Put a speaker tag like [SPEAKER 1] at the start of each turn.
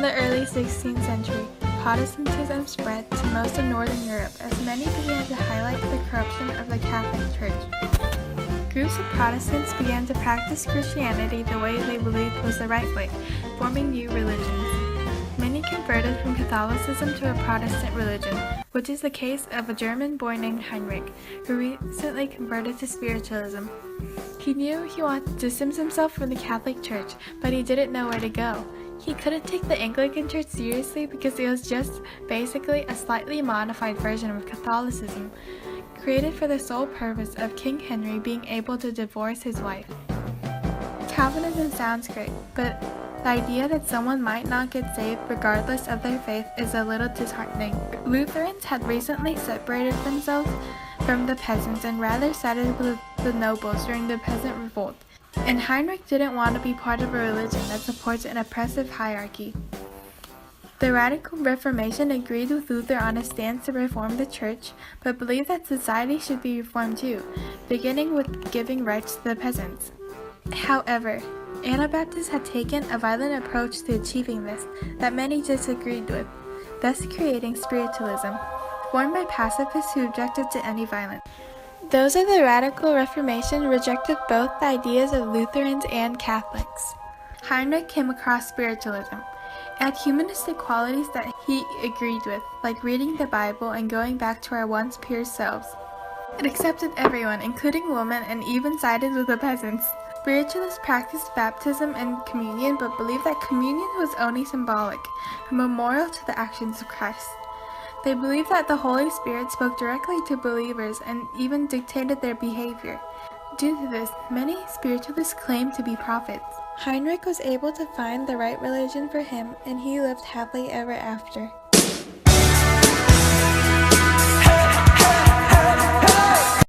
[SPEAKER 1] the early 16th century, Protestantism spread to most of Northern Europe as many began to highlight the corruption of the Catholic Church. Groups of Protestants began to practice Christianity the way they believed was the right way, forming new religions. Many converted from Catholicism to a Protestant religion, which is the case of a German boy named Heinrich, who recently converted to Spiritualism. He knew he wanted to distance himself from the Catholic Church, but he didn't know where to go. He couldn't take the Anglican Church seriously because it was just basically a slightly modified version of Catholicism, created for the sole purpose of King Henry being able to divorce his wife. Calvinism sounds great, but the idea that someone might not get saved regardless of their faith is a little disheartening. Lutherans had recently separated themselves from the peasants and rather sided with the nobles during the peasant revolt, and Heinrich didn't want to be part of a religion that supports an oppressive hierarchy. The Radical Reformation agreed with Luther on his stance to reform the church, but believed that society should be reformed too, beginning with giving rights to the peasants. However, Anabaptists had taken a violent approach to achieving this that many disagreed with, thus creating Spiritualism, formed by pacifists who objected to any violence. Those of the Radical Reformation rejected both the ideas of Lutherans and Catholics. Heinrich came across Spiritualism. It had humanistic qualities that he agreed with, like reading the Bible and going back to our once pure selves. It accepted everyone, including women, and even sided with the peasants. Spiritualists practiced baptism and communion, but believed that communion was only symbolic, a memorial to the actions of Christ. They believed that the Holy Spirit spoke directly to believers and even dictated their behavior. Due to this, many spiritualists claimed to be prophets. Heinrich was able to find the right religion for him, and he lived happily ever after.